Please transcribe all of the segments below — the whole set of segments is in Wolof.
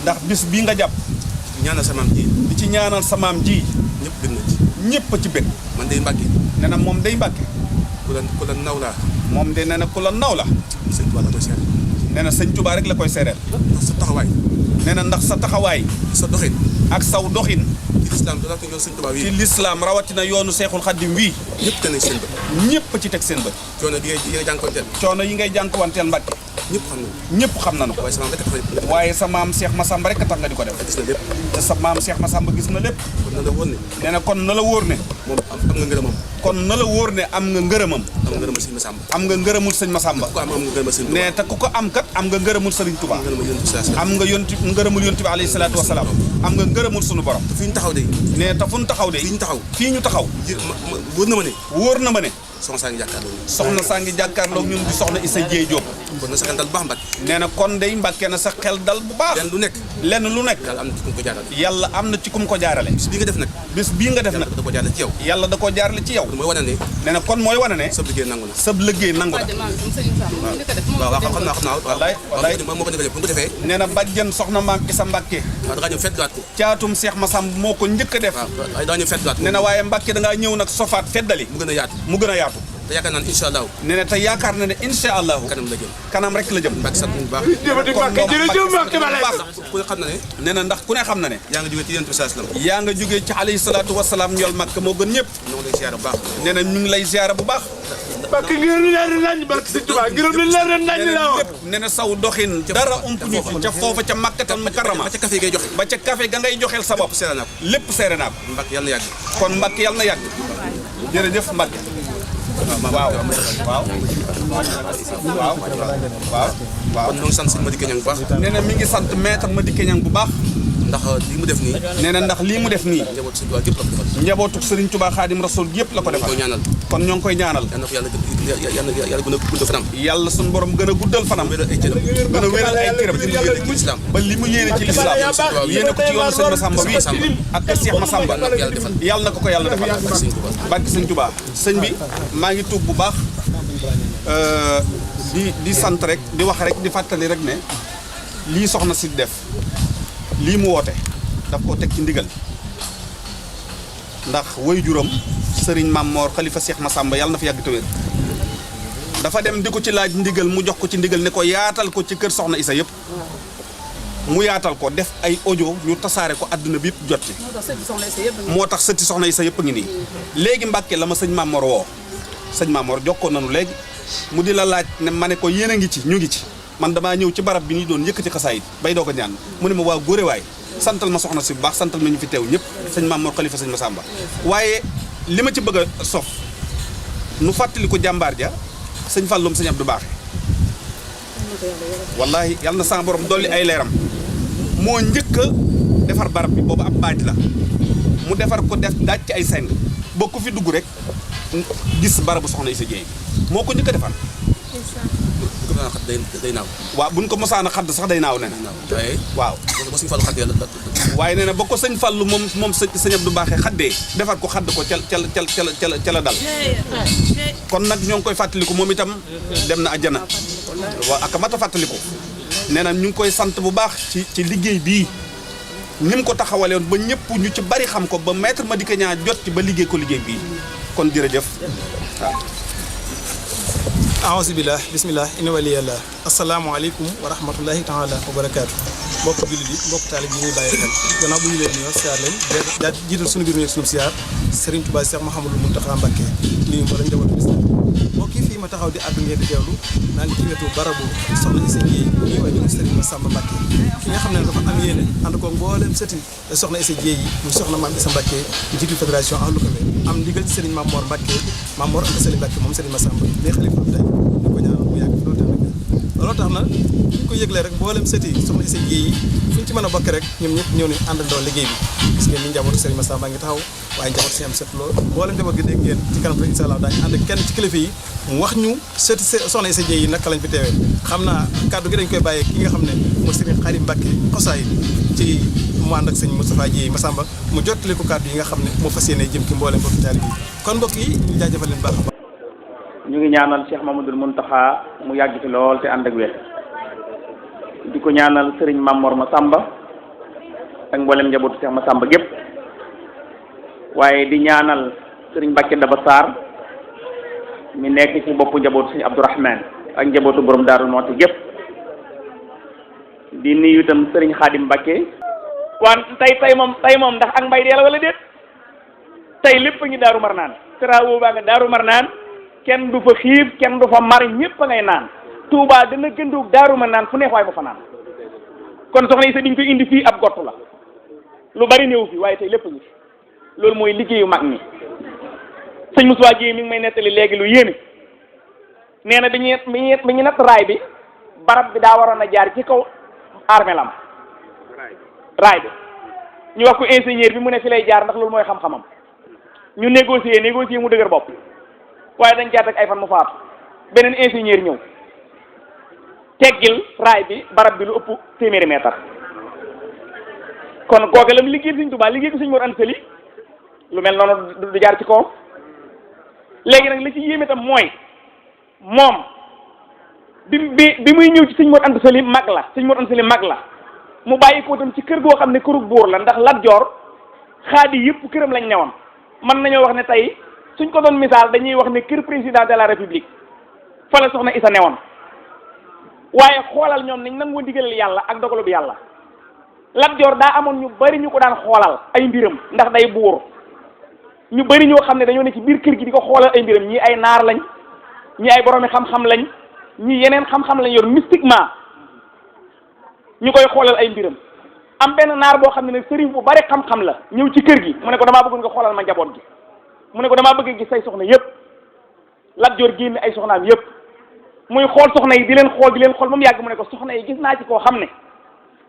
ndax bis bii nga jàpp ñaanal sa maam ji di ci ñaanal sa maam ji ñëpp bëgg na ci ñëpp ci bëgg man day Mbacke nee na moom day Mbacke ku la naw laa moom de nee na ku la naw la sëñ Touba la koy seere nee na sëñ Touba rek la koy seereel ndax sa taxawaay nee na ndax sa taxawaay sa doxin ak saw doxin ci lislaam dara ko yoon sëñ Touba ci lislaam rawatina yoonu Seexul Xaddim wii ñëpp te nañ seen bët ñëpp ci teg seen bët coono yi ngay jànkonteel coono yi ngay jànkuwanteel Mbacke ñëpp xam nañu ñëpp xam nañu ko waaye sa maam rek waaye sa maam Cheikh Massamba rek a tax nga di ko def gis na lépp te sa maam Cheikh Massamba gis na lépp kon na la wóor ne nee na kon na la wóor ne moom am nga ngërëmam kon na la wóor ne am nga ngërëmam am nga ngërëmal sëñ Massamba am nga ngërëmul sëñ Massamba ku am nga ngërëmal sëñ Touba nee te ku ko am kat am nga ngërëmul Sëriñ Touba am nga ngërëmul yonent bi alayhi salaatu wasalaam am nga ngërëmul sunu borom fi ñu taxaw de nee te fu ñu taxaw de fii ñu taxaw wóor na ma ne soxna saa ngi jàkkaarloo soxna saa ngi jàkkaarloo ñun di soxna Isseu Dieye Diop kon na sa xel dal bu baax Mbacke nee na kon day Mbacke na sa xel dal bu baax lenn lu nekk yàlla am na ci kum ko jaarale bis bii nga def nag da ko jaarale ci yow yàlla da ko jaarale ci yow mooy wane ne nee na kon mooy wane ne sab liggéey nangu na waaw xam naa wallaay moo ko defee bu ko defee nee na bàjjen soxna maam Issa Mbacke waaw da ngaa ñëw fetgaat ko caatum Cheikh Massamba moo ko njëkk a def waaw daa ñëw fetgaat ko nee na waaye Mbacke da ngaa ñëw nag sofaat feddali mu gën a yaatu te yaakaar naa ne incha allah nee na te yaakaar na ne incha allah kanam rek la jëm Mbacke sant bu baax ku ne xam na ne nee na ndax ku ne xam na ne yaa nga jógee ci yonent bi sallallahu alayhi wasallam yaa nga jógee ci alayhi salaatu wasalaam ñool Makka moo gën ñëpp ñoo ngi lay ziyaara bu baax nee na ñu ngi lay ziyaara bu baax Mbacke ngir leer nañ Mbacke Sëñ Touba ngir leer nañ la wax nee na saw doxin dara ump ñu ci ca foofa ca Makkatal Mukarrama ba ca café ngay joxe ba ca café ga ngay joxeel sa bopp seere naa ko lépp seere naa ko Mbacke yàlla na yàgg kon Mbacke yàlla na yàgg jërëjëf Mbacke waaw kon ñoo ngi sant sëñ Madické Niang bu baax nee na mi ngi sant maître Madické Niang bu baax ndax lii mu def nii nee na ndax lii mu def nii njabootu Serigne Touba Khadim Rasoul yëpp la ko defal kon ñoo ngi koy ñaanal yàlla gën a guddal fanam yàlla suñu borom gën a guddal fanam gën a wéral ay cëram ba li mu yéene ci lislaam yéene ko ci yoonu sëñ Massamba wi ak kër Cheikh Massamba yàlla na ko yàlla defal barke sëñ Touba sëñ bi maa ngi tuub bu baax di sant rek di wax rek di fàttali rek ne lii soxna si def lii mu woote daf koo teg ci ndigal ndax woy juróom sëriñ Mame Mor xalifa Cheikh Massamba yàlla na fa yàgg te wér dafa dem di ko ci laaj ndigal mu jox ko ci ndigal ne ko yaatal ko ci kër soxna Issa yëpp mu yaatal ko def ay audio ñu tasaare ko àdduna bi yëpp jot ci moo tax sëti soxna Issa yëpp a ngi nii léegi Mbàkke la ma sëñ Mame Mor woo sëñ Mame Mor jokkoo nanu léegi mu di la laaj ne ma ne ko yéen a ngi ci ñu ngi ci man damaa ñëw ci barab bi ñu doon yëkkati xasaayit bay doo ko ñaan mu ne ma waa góore waay santal ma soxna si bu baax santal ma ñu fi teew ñëpp sëñ Mame Mor xalifa sëñ Massamba waaye li ma ci bëgg a sof nu fàttali ko jàmbaar ja sëñ Falloum sëñ Abdou Baaxe wallahi yàlla na sama borom dolli ay leeram moo njëkk a defar barab bi boobu ab baaj la mu defar ko def daaj ci ay seng boo ko fi dugg rek gis barabu soxna Issa Dieye moo ko njëkk a defar day naaw waaw buñ ko mosaan a xadd sax day naaw nee na waaw waaye nee na ba ko sëñ Fallu moom sëñ Abdou Baaxe xaddee defar ko xadd ko ca la dal kon nag ñoo ngi koy fàttaliku moom itam dem na àjjana waaw ak mat a fàttaliku nee na ñu ngi koy sant bu baax ci liggéey bii ni mu ko taxawale woon ba ñëpp ñu ci bari xam ko ba maître Madické Niang jot ci ba liggéey ko liggéey bii kon jërëjëf waaw aousubillah bismillah inna waliyallah asalaamaaleykum wa rahmatullahi taala wa barakaatu mbokk jullit yi mbokk taalib yi ñuy bàyyi xel gannaaw bu ñu leen nuyoo siyaar leen daa jiital suñu biir nuyu suñu siyaar Serigne Touba Cheikh Mouhamadou Mountakha Mbacke nuyu mboolem njaboot bi mbokk yi fii ma taxaw di àddu ngeen di teewlu naa ngi ci wetu barabu soxna Issa Dieye ñii waa ñu Serigne Massamba Mbacke ki nga xam ne dafa am yéene ànd ko mboolem sëti soxna Issa Dieye yi muy soxna Mame Issa Mbacke jiitu fédération Euhlou am ndigal ci Serigne Mame Mor Mbacke Mame Mor Anta Sali Mbacke moom Serigne Massamba ne xalifa am tey ñu ko ñaanal mu yàgg loolu tamit looloo tax na ñu ko yëglee rek mboolem sëti soxna Issa Dieye yi fu ñu ci mën a bokk rek ñoom ñëpp ñëw nañ àndandoo liggéey bi gis ngeen ni njabootu Serigne Massamba ngi taxaw waaye njaboot si am set loolu mboolem njaboot gi dégg ngeen ci kanam rek incha allah daañu ànd ak kenn ci kilifa yi mu wax ñu sëti soxna Issa Dieye yi naka lañ fi teewee xam naa kàddu gi dañ koy bàyyee ki nga xam ne mooy Serigne Xarim Mbacke xosaay ci mu ànd ak sëñ Moustapha Dieye Massamba mu jottali ko kàddu yi nga xam ne moo fas yéene jëm ci mboolem mbokki taalibe yi kon mbokk yi ñu jaajëfal leen baax a baax ñu ngi ñaanal Cheikh Mamadou Mountakha mu yàgg fi lool te ànd ak wér di ko ñaanal Serigne Mame Mor Massamba ak mboolem njabootu Cheikh Massamba gépp waaye di ñaanal sëriñ Mbacke Daba Sarr mi nekk ci boppu njabootu sëriñ Abdourahmane ak njabootu borom Daarul Muxti gépp di nuyu itam sëriñ Xaadim Mbacke waan tey moom ndax ak mbay dee la wala déet tey lépp a ngi Daaru Marnaan travaux baa nga Daaru Marnaan kenn du fa xiif kenn du fa mar ñëpp a ngay naan Touba dana gëndoog Daaru Marnaan fu neex waay ba fa naan kon soxna Issa diñ koy indi fii ab gott la lu bari néew fi waaye tey lépp a ngi fi loolu mooy liggéeyu mag ñi sëñ Moussa Dieye mi ngi may nettali léegi lu yéeme nee na bi ñu natt raay bi barab bi daa waroon a jaar ci kaw armelam raay bi ñu wax ko ingénieur bi mu ne fi lay jaar ndax loolu mooy xam-xamam ñu négocier mu dëgër bopp waaye dañ jaat ak ay fan mu faatu beneen ingénieur ñëw teggil raay bi barab bi lu ëpp téeméeri mètre kon kooke lam liggéey Sëñ Tuubaa liggéey ko Sëñ Mor Anta Sali lu mel noonu du jaar ci kawam léegi nag li ci yéeme tam mooy moom bi muy ñëw ci Sëñ Mor Anta Sali mag la Sëñ Mor Anta Sali mag la mu bàyyi ko tam ci kër goo xam ne kërug buur la ndax Lat Joor xaadi yëpp këram lañ newoon mën nañoo wax ne tey suñ ko doon misaal dañuy wax ne kër président de la république fa la soxna Issa newoon waaye xoolal ñoom niñ nangoo digalal yàlla ak dogalub yàlla Lat Joor daa amoon ñu bari ñu ko daan xoolal ay mbiram ndax day buur ñu bari ñoo xam ne dañoo ne ci biir kër gi di ko xoolal ay mbiram ñii ay naar lañ ñii ay boroomi xam-xam lañ ñii yeneen xam-xam lañ yor mystiquement ñu koy xoolal ay mbiram am benn naar boo xam ne nag sëriñ bu bari xam-xam la ñëw ci kër gi mu ne ko damaa bëggoon nga xoolal ma njaboot gi mu ne ko damaa bëgg gis say soxna yëpp Lat Joor génne ay soxnaam yëpp muy xool soxna yi di leen xool ba mu yàgg mu ne ko soxna yi gis naa ci koo xam ne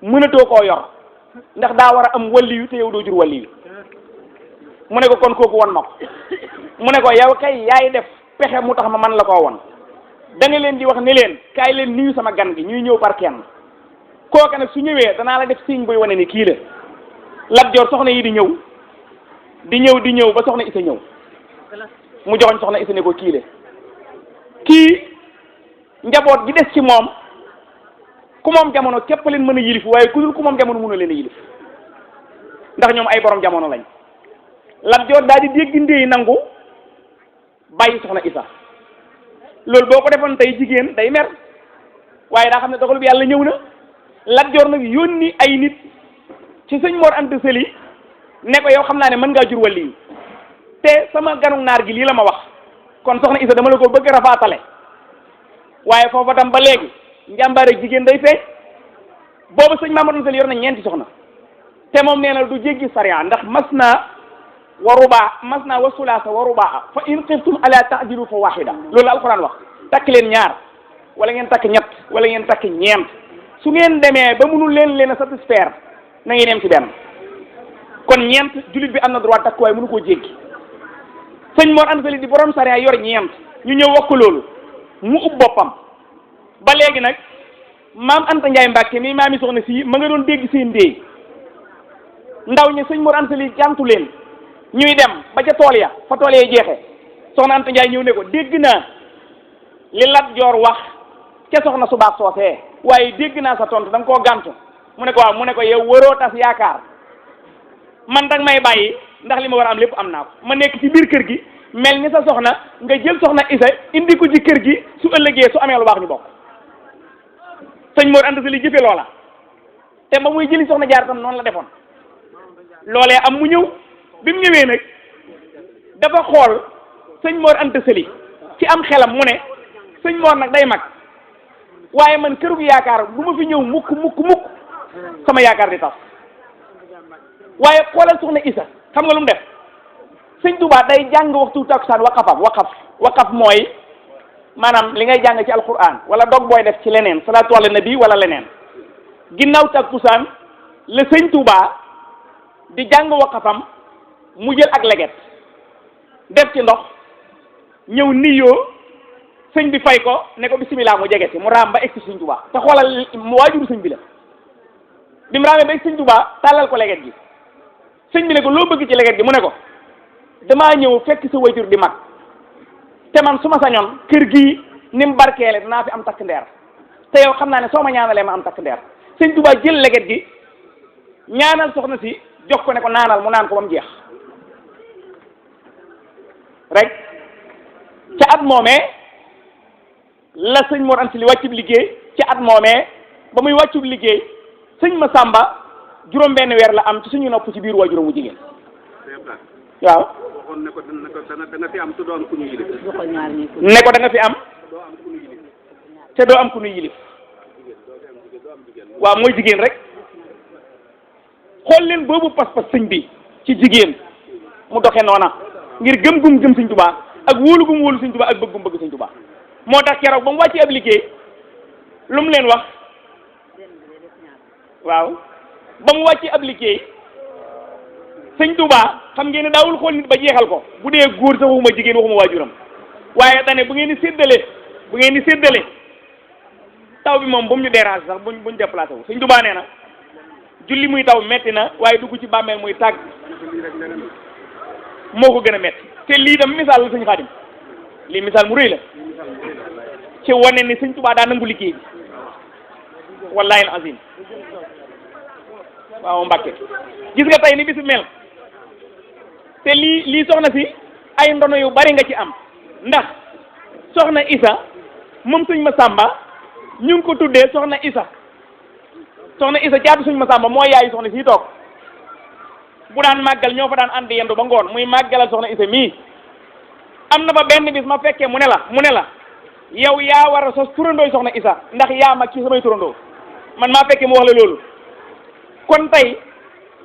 mënatoo koo yor ndax daa war a am waliyu te yow doo jur waliyu mu ne ko kon kooku won ma ko mu ne ko yow kay yaay def pexe mu tax ma man la koo won da nga leen di wax ne leen kaay leen nuyu sama gan gi ñuy ñëw par kenn kooka nag su ñëwee danaa la def signe buy wane ni kii la Lat Joor soxna yi di ñëw ba soxna Issa ñëw mu joxoñ soxna Issa ne ko kii la kii njaboot gi des ci moom ku moom jamono képp leen mën a yilif waaye ku dul ku moom jamono mën a leen a yilif ndax ñoom ay borom jamono lañ Lat Joor daal di dégg ndéy nangu bàyyi soxna Issa loolu boo ko defoon tey jigéen day mer waaye daa xam ne dogal bi yàlla ñëw na Lat Joor nag yónni ay nit ci Sëñ Mor Anta Sali ne ko yow xam naa ne mën ngaa jur wàll yi te sama ganu naar gi lii la ma wax kon soxna Issa dama la ko bëgg rafaatale waaye foofa tam ba léegi njàmbaar ak jigéen day feeñ boobu Sëñ Mor Anta Sali yor na ñeenti soxna te moom nee na du jéggi sariya ndax mas naa wa sulaasa wa rubaa fa in xiftum ala ta'dilu fa wahida loolu la alxuraan wax takk leen ñaar wala ngeen takk ñett wala ngeen takk ñeent su ngeen demee ba mënul leen a satisfaire na ngeen yem ci benn kon ñeent jullit bi am na droit takk waaye mënu koo jéggi Sëñ Mor Anta Sali di borom sariya yor ñeent ñu ñëw wax ko loolu mu ub boppam ba léegi nag maam Anta Ndiaye Mbacke mi maami soxna si ma nga doon dégg seen déey ndaw ñi Sëñ Mor Anta Sali jantu leen ñuy dem ba ca tool ya fa tool ya jeexee soxna Anta Ndiaye ñëw ne ko dégg naa li Lat Joor wax ca soxna su baax soosee waaye dégg naa sa tontu da nga koo gàntu mu ne ko waaw mu ne ko yow waroo tas yaakaar man danga may bàyyi ndax li ma war a am lépp am naa ko ma nekk ci biir kër gi mel ni sa soxna nga jël soxna Issa indi ko ci kër gi su ëllëgee su amee lu baax ñu bokk Sëñ Mor Anta Sali jëfe loola te ba muy jëli soxna jaar tam noonu la defoon loolee am mu ñëw bi mu ñëwee nag dafa xool Sëñ Mor Anta Sali ci am xelam mu ne Sëñ Mor nag day mag waaye man kërug yaakaar du ma fi ñëw mukk sama yaakaar di tas waaye xoolal soxna Issa xam nga lu mu def Sëñ Tuubaa day jàng waxtu takkusaan waqaf mooy maanaam li ngay jàng ci alquran wala dog booy def ci leneen salaatu ala nabi wala leneen ginnaaw takkusaan la Sëñ Tuubaa di jàng waqafam mu jël ak leget def ci ndox ñëw niyoo sëñ bi fay ko ne ko bisimilah mu jege si mu raam ba egg si Sëñ Tuubaa te xoolal waajuru sëñ bi la bi mu raamee ba egg Sëñ Tuubaa tàllal ko leget gi sëñ bi ne ko loo bëgg ci leget gi mu ne ko damaa ñëw fekk sa waajur di mag te man su ma sañoon kër gii ni mu barkeele dinaa fi am takk ndeer te yow xam naa ne soo ma ñaanalee ma am takk ndeer Sëñ Tuubaa jël leget gi ñaanal soxna si jox ko ne ko naanal mu naan ko ba mu jeex rek ca at moomee la sëñ Mor Anta Sali wàccub liggéey ca at moomee ba muy wàccub liggéey sëñ Masamba juróom-benn weer la am ci suñu nopp ci biir waajuram mu jigéen waaw. waxoon ne ko da nga fi am te doo am ku ñu yilif. ne ko da nga fi am te doo am ku ñu yilif waaw mooy jigéen rek xool leen boobu pas-pas sëñ bi ci jigéen mu doxe noona ngir gëm gum gëm sëñ Touba ak wóolu gum wóolu sëñ Touba ak bëggum bëgg sëñ Touba moo tax keroog ba mu wàcc ab liggéey lu mu leen wax waaw ba mu wàcc ab liggéey sëñ Touba xam ngeen ne daawul xool nit ba jeexal ko bu dee góor sax waxuma jigéen waxuma waajuram waaye dane bu ngeen di séddale taw bi moom bu mu ñu déranger sax buñ déplacé wu sëñ Touba nee na julli muy taw metti na waaye dugg ci bàmmeel muy tàgg moo ko gën a metti te lii tam misaal la sëñ Xaadim lii misaal mu rëy la ci wane ni sëñ Touba daa nangu liggéey bi wallahi al azim waaw Mbacke gis nga tey ni bisu mel te lii soxna si ay ndono yu bari nga ci am ndax soxna Isa moom sëñ Masamba ñu ngi ko tuddee soxna Isa caatu sëñ Masamba mooy yaayu soxna si toog bu daan màggal ñoo fa daan ànd yendu ba ngoon muy màggalal soxna Isa mii am na ba benn bis ma fekkee mu ne la yow yaa war a sos turandooy soxna Isa ndax yaa mag ci samay turandoo man maa fekkee mu wax la loolu kon tey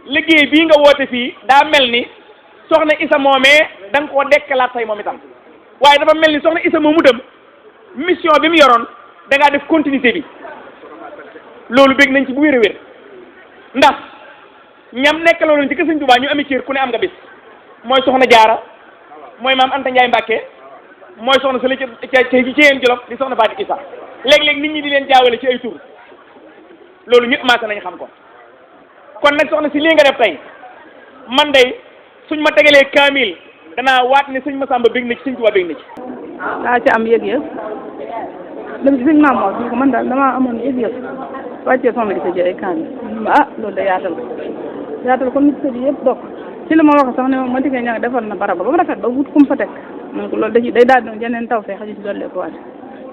liggéey bii nga woote fii daa mel ni soxna Isa moomee da nga koo dekkalaat tey moom itam waaye dafa mel ni soxna Isa moomu dem mission bi mu yoroon da ngaa def continuité bi loolu bég nañ ci bu wér a wér ndax ñam nekk loolu ci kër Sëñ Touba ñu ami cër ku ne am nga bis mooy soxna Jaara mooy maam Anta Ndiaye Mbacke mooy soxna Sële ci yéen Jolof di soxna Faty Isa léeg-léeg nit ñi di leen jaawale ci ay tur loolu ñëpp maase nañ xam ko kon nag soxna si lii nga def tey man day suñ ma tegalee kaamil danaa waat ne sëñ Masamba bég na ci Sëñ Touba bég na ci. daa ci am yëg-yëg dem ci sëñ Maam Mor ko man daal damaa amoon yëg-yëg wàccee soxna Issa Dieye kaamil loolu da yaatal ko nit sëñ yëpp bokk ci la ma wax sax ne ma diggee ña defal na barab ba mu rafet ba wut kum fa teg donc loolu day daal di jeneen taw fee xaju ci doole ko waat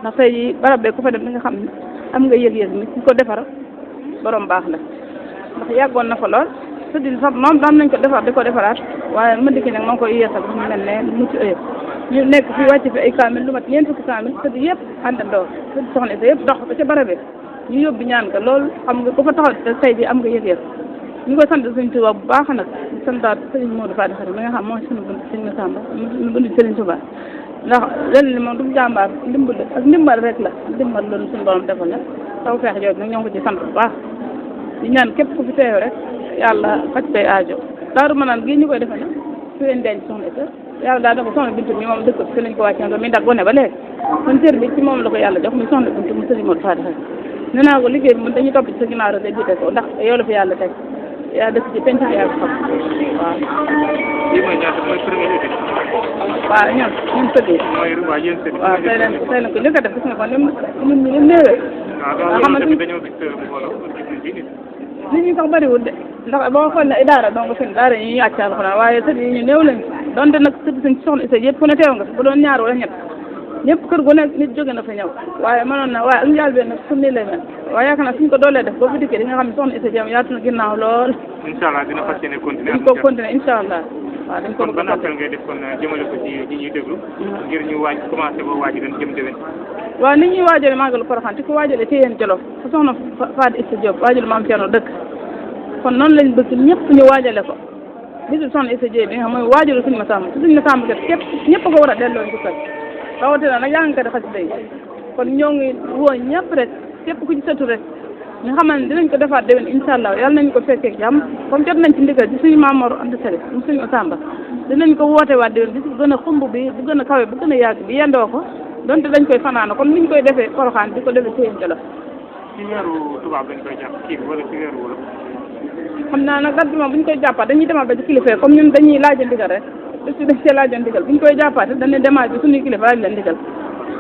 ndax tey jii barab bee ku fa dem da nga xam ne am nga yëg-yëg ni ki ko defar borom baax la ndax yàggoon na fa lool sëddil sax moom daan nañ ko defar di ko defaraat waaye ma dikki nag maa ngi koy yeesal mu mel ne mucc ayib ñu nekk fi wàcc fi ay kaamil lu mat ñeent fukki kaamil sëdd yëpp àndandoo sëdd soxna Issa yëpp dox ba ca barab ñu yóbbu ñaan ka loolu xam nga ku fa taxaw tey ji am nga yëg-yëg ñu koy sant Sëñ Touba bu baax nag di santaat Sëriñ Modou Faty Khary mi nga xam mooy suñu bunt Sëñ Massamba ñu bunt Sëriñ Touba ndax lenn li moom du jàmbaar ndimbal rek la ndimbal loolu suñu borom defal na taw feex jooju nag ñoo ngi ko ci sant bu baax di ñaan képp ku fi teew rek yàlla faj koy aajo daaru ma naan gii ñu koy defe nag fi leen denc soxna Issa yàlla daa dafa soxna bintu mi moom dëkk fi lañ ko wàcce mi dag gone ba léegi kon cër bi ci moom la ko yàlla jox muy soxna bintu mu Sëriñ Modou Faty Khary nee naa ko liggéey bi mun dañuy topp ci sa ginnaaw rek jiite ko ndax yow la fi yàlla teg yaa dëkk ci penc yaa ko xam waaw. lii mooy ñaata mooy premier étude. waaw ñun sëdd yi. waaw yéen sëdd yi. waaw tey leen ko njëkk a def gis nga kon ñun ñu néewee. waaw xam nga dañoo gis mbooloo nit ñi sax bëriwul de ndax boo xool ne ay daara donc fi daara yi ñuy àcc alxuraan waaye sëdd yi ñu néew lañ donte nag sëdd suñ soxna Issa yëpp fu ne teew nga fi bu doon ñaar wala ñett ñëpp kër gu nekk nit jóge na fa ñëw waaye mënoon na waaye ak njaal benn nag fu nii lay mel waaye yaakaar naa suñ ko doolee def boo fi dikkee di nga xam ne soxna Issa Dieye yaatu na ginnaaw lool. incha allah dina fas yéene continuer. dañ ko continuer incha allah. waaw dañ ko kon ban appel ngay def kon jëmale ko ci ñuy déglu. ngir ñu waaj commencé ba waaj dañ jëm déwén. waaw nit ñuy waajale màggalu Porokhane di ko waajale ci yéen Jolof fa soxna Faty Issa Diop waajal maam Thierno dëkk kon noonu lañ bëgg ñëpp ñu waajale ko bisu soxna Issa Dieye bi nga xam mooy waajalu Sëñ Massamba Sëñ Massamba kat képp ñëpp ko war a delloo njukkal rawatina nag yaa ngi ko di xas day kon ñoo ngi woo ñëpp rek képp ku ci sëtu rek ñu xamal ne dinañ ko defaat déwén incha allah yàlla nañ ko fekkee jàmm comme jot nañ ci ndigal ci suñu Maam Mor Anta Sali mu Sëñ Massamba dinañ ko woote waat déwén bis bu gën a xumb bi bu gën a kawe bu gën a yàgg bi yendoo ko donte dañ koy fanaana comme niñ koy defee Porokhane di ko defee ci yéen Jolof ci weeru tubaab lañ koy jàpp kii wala ci weeru wala xam naa nag date bi moom bu ñu koy jàppaat dañuy demal ba ci kilifa comme ñun dañuy laaja ndigal rek dañ see laaja ndigal bu ñu koy jàppaate dañuy demaat bi suñuy kilifa laaj leen ndigal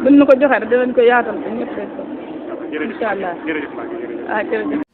buñ ñu ko joxee rek dinañ ko yaatal ba ñëpp rek incha allah jërëjëf jërëjëf